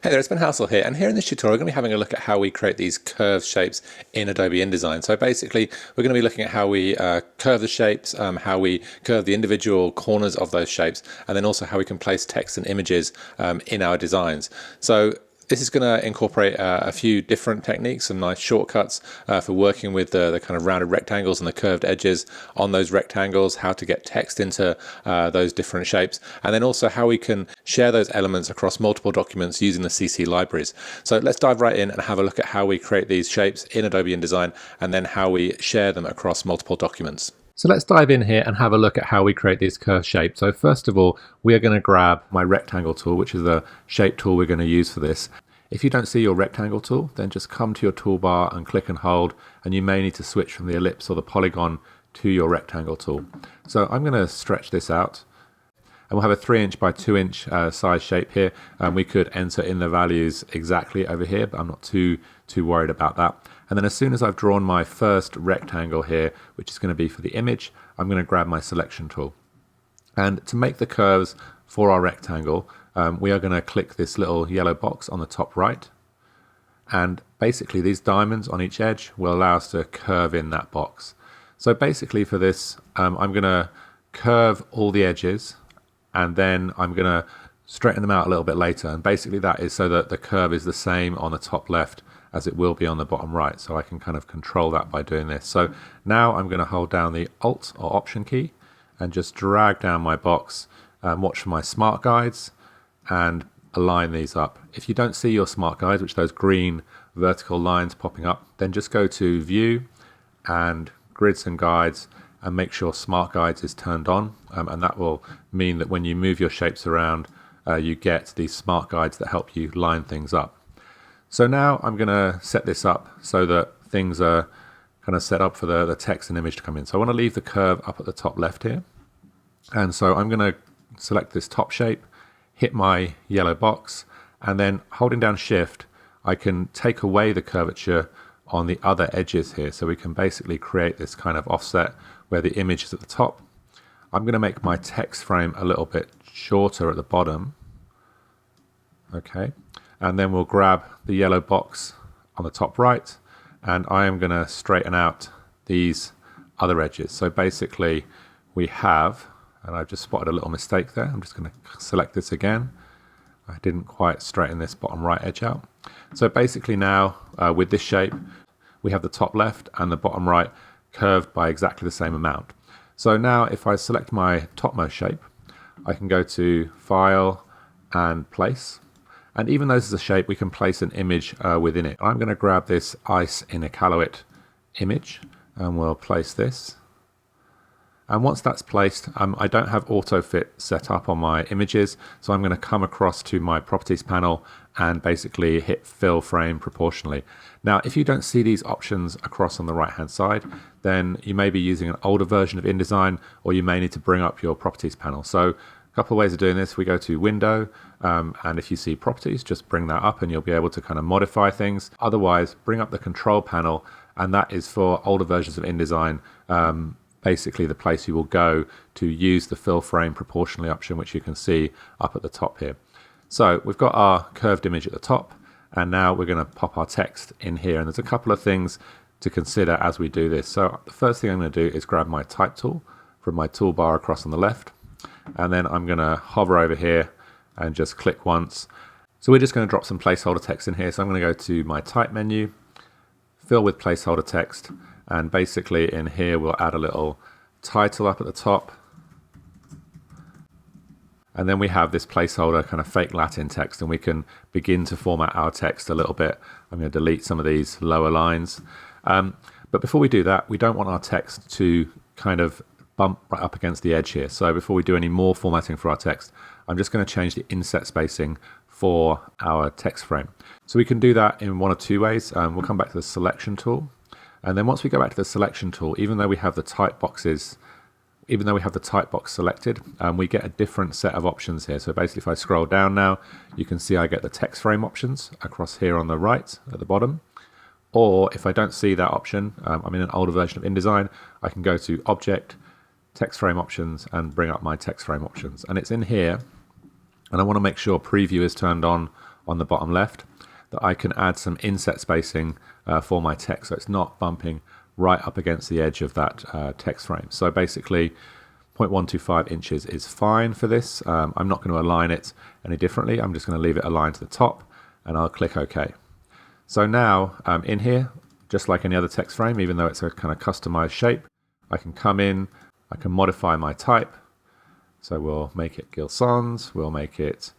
Hey there, it's Ben Hassel here, and here in this tutorial we're going to be having a look at how we create these curved shapes in Adobe InDesign. So basically we're going to be looking at how we curve the shapes, how we curve the individual corners of those shapes, and then also how we can place text and images in our designs. So this is going to incorporate a few different techniques, some nice shortcuts for working with the kind of rounded rectangles and the curved edges on those rectangles, how to get text into those different shapes, and then also how we can share those elements across multiple documents using the CC libraries. So let's dive right in and have a look at how we create these shapes in Adobe InDesign and then how we share them across multiple documents. So let's dive in here and have a look at how we create these curved shapes. So first of all, we are going to grab my rectangle tool, which is the shape tool we're going to use for this. If you don't see your rectangle tool, then just come to your toolbar and click and hold, and you may need to switch from the ellipse or the polygon to your rectangle tool. So I'm going to stretch this out, and we'll have a 3" by 2" size shape here. We could enter in the values exactly over here, but I'm not too worried about that. And then as soon as I've drawn my first rectangle here, which is going to be for the image, I'm going to grab my selection tool. And to make the curves for our rectangle, we are going to click this little yellow box on the top right. And basically these diamonds on each edge will allow us to curve in that box. So basically for this, I'm going to curve all the edges, and then I'm going to straighten them out a little bit later. And basically that is so that the curve is the same on the top left as it will be on the bottom right. So I can kind of control that by doing this. So now I'm going to hold down the Alt or Option key and just drag down my box, watch for my smart guides, and align these up. If you don't see your smart guides, which are those green vertical lines popping up, then just go to View and Grids and Guides and make sure Smart Guides is turned on, and that will mean that when you move your shapes around, you get these smart guides that help you line things up. So now I'm going to set this up so that things are kind of set up for the text and image to come in. So I want to leave the curve up at the top left here, and so I'm going to select this top shape, hit my yellow box, and then holding down Shift, I can take away the curvature on the other edges here. So we can basically create this kind of offset where the image is at the top. I'm going to make my text frame a little bit shorter at the bottom. Okay, and then we'll grab the yellow box on the top right, and I am going to straighten out these other edges. So basically we have, and I've just spotted a little mistake there. I'm just going to select this again. I didn't quite straighten this bottom right edge out. So basically now with this shape, we have the top left and the bottom right curved by exactly the same amount. So now if I select my topmost shape, I can go to File and Place. And even though this is a shape, we can place an image within it. I'm going to grab this Ice in a Caloit image, and we'll place this. And once that's placed, I don't have auto fit set up on my images, so I'm going to come across to my properties panel and basically hit fill frame proportionally. Now, if you don't see these options across on the right hand side, then you may be using an older version of InDesign, or you may need to bring up your properties panel. So a couple of ways of doing this: we go to Window, and if you see Properties, just bring that up and you'll be able to kind of modify things. Otherwise, bring up the Control panel, and that is for older versions of InDesign. Basically the place you will go to use the fill frame proportionally option, which you can see up at the top here. So we've got our curved image at the top, and now we're going to pop our text in here, and there's a couple of things to consider as we do this. So the first thing I'm going to do is grab my type tool from my toolbar across on the left, and then I'm going to hover over here and just click once. So we're just going to drop some placeholder text in here. So I'm going to go to my type menu, fill with placeholder text, and basically in here we'll add a little title up at the top. And then we have this placeholder kind of fake Latin text, and we can begin to format our text a little bit. I'm going to delete some of these lower lines. But before we do that, we don't want our text to kind of bump right up against the edge here. So before we do any more formatting for our text, I'm just going to change the inset spacing for our text frame. So we can do that in one of two ways. We'll come back to the selection tool. And then once we go back to the selection tool, even though we have the type box selected, we get a different set of options here. So basically if I scroll down now, you can see I get the text frame options across here on the right at the bottom. Or if I don't see that option, I'm in an older version of InDesign, I can go to Object, Text Frame Options, and bring up my text frame options. And it's in here, and I want to make sure Preview is turned on on the bottom left, that I can add some inset spacing for my text so it's not bumping right up against the edge of that text frame. So basically 0.125 inches is fine for this. I'm not going to align it any differently. I'm just going to leave it aligned to the top, and I'll click OK. So now in here, just like any other text frame, even though it's a kind of customized shape, I can come in, I can modify my type. So we'll make it Gil Sans, we'll make it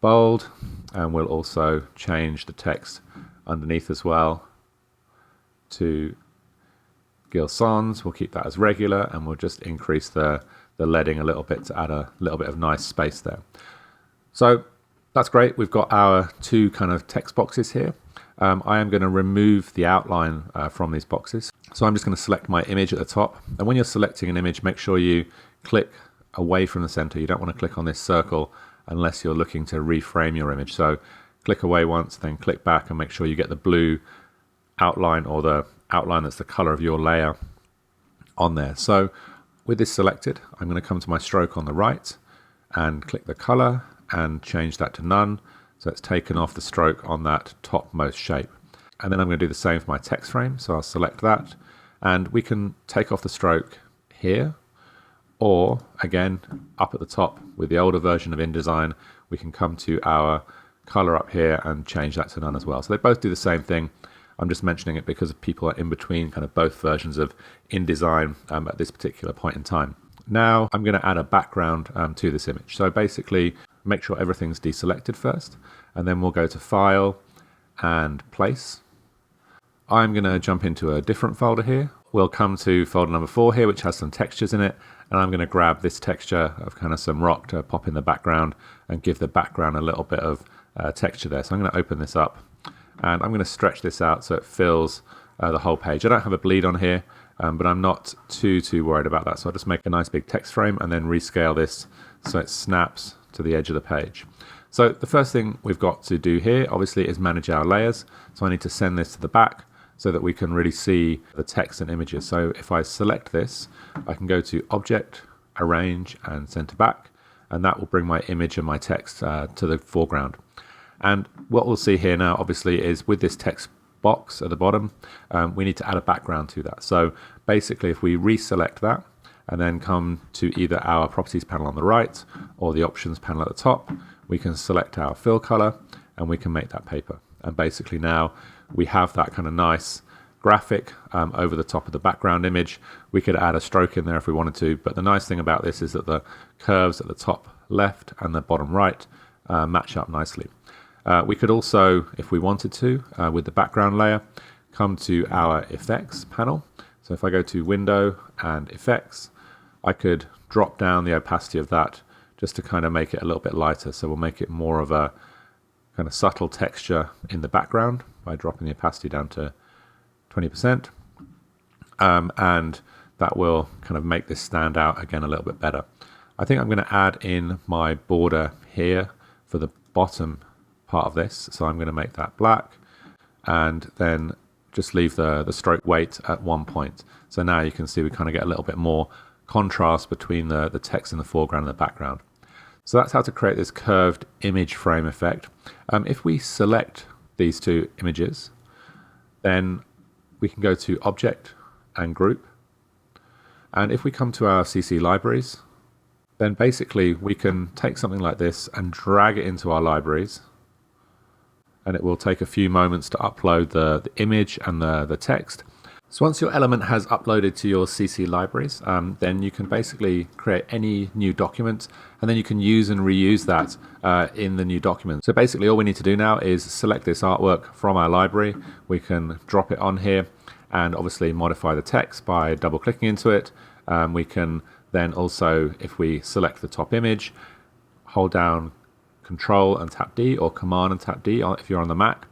bold, and we'll also change the text underneath as well to Gil Sans. We'll keep that as regular, and we'll just increase the leading a little bit to add a little bit of nice space there. So that's great. We've got our two kind of text boxes here. I am going to remove the outline from these boxes. So I'm just going to select my image at the top. And when you're selecting an image, make sure you click away from the center. You don't want to click on this circle unless you're looking to reframe your image. So click away once, then click back, and make sure you get the blue outline, or the outline that's the color of your layer, on there. So with this selected, I'm going to come to my stroke on the right and click the color and change that to none. So it's taken off the stroke on that topmost shape. And then I'm going to do the same for my text frame. So I'll select that, and we can take off the stroke here, or again, up at the top with the older version of InDesign, we can come to our color up here and change that to none as well. So they both do the same thing. I'm just mentioning it because people are in between kind of both versions of InDesign at this particular point in time. Now I'm going to add a background to this image. So basically, make sure everything's deselected first, and then we'll go to File and Place. I'm going to jump into a different folder here. We'll come to folder number 4 here, which has some textures in it, and I'm going to grab this texture of kind of some rock to pop in the background and give the background a little bit of texture there. So I'm going to open this up, and I'm going to stretch this out so it fills the whole page. I don't have a bleed on here, but I'm not too worried about that. So I'll just make a nice big text frame and then rescale this so it snaps to the edge of the page. So the first thing we've got to do here, obviously, is manage our layers. So I need to send this to the back so that we can really see the text and images. So if I select this, I can go to Object, Arrange, and Send to Back, and that will bring my image and my text to the foreground. And what we'll see here now, obviously, is with this text box at the bottom, we need to add a background to that. So basically, if we reselect that and then come to either our Properties panel on the right or the Options panel at the top, we can select our fill color and we can make that paper. And basically now we have that kind of nice graphic over the top of the background image. We could add a stroke in there if we wanted to, but the nice thing about this is that the curves at the top left and the bottom right match up nicely. We could also, if we wanted to, with the background layer, come to our Effects panel. So if I go to Window and Effects, I could drop down the opacity of that just to kind of make it a little bit lighter. So we'll make it more of a kind of subtle texture in the background by dropping the opacity down to 20%. And that will kind of make this stand out again a little bit better. I think I'm going to add in my border here for the bottom part of this. So I'm going to make that black and then just leave the stroke weight at 1 point. So now you can see we kind of get a little bit more contrast between the text in the foreground and the background. So that's how to create this curved image frame effect. If we select these two images, then we can go to Object and Group. And if we come to our CC libraries, then basically we can take something like this and drag it into our libraries. And it will take a few moments to upload the image and the text. So once your element has uploaded to your CC libraries, then you can basically create any new document, and then you can use and reuse that in the new document. So basically all we need to do now is select this artwork from our library. We can drop it on here and obviously modify the text by double clicking into it. We can then also, if we select the top image, hold down Control and tap D, or Command and tap D if you're on the Mac.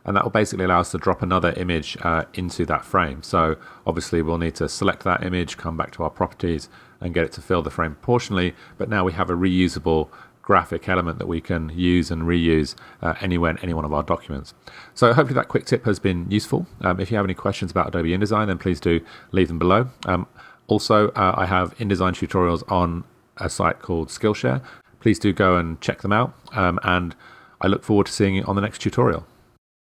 And that will basically allow us to drop another image into that frame. So obviously we'll need to select that image, come back to our properties and get it to fill the frame proportionally. But now we have a reusable graphic element that we can use and reuse anywhere in any one of our documents. So hopefully that quick tip has been useful. If you have any questions about Adobe InDesign, then please do leave them below. Also, I have InDesign tutorials on a site called Skillshare. Please do go and check them out. And I look forward to seeing you on the next tutorial.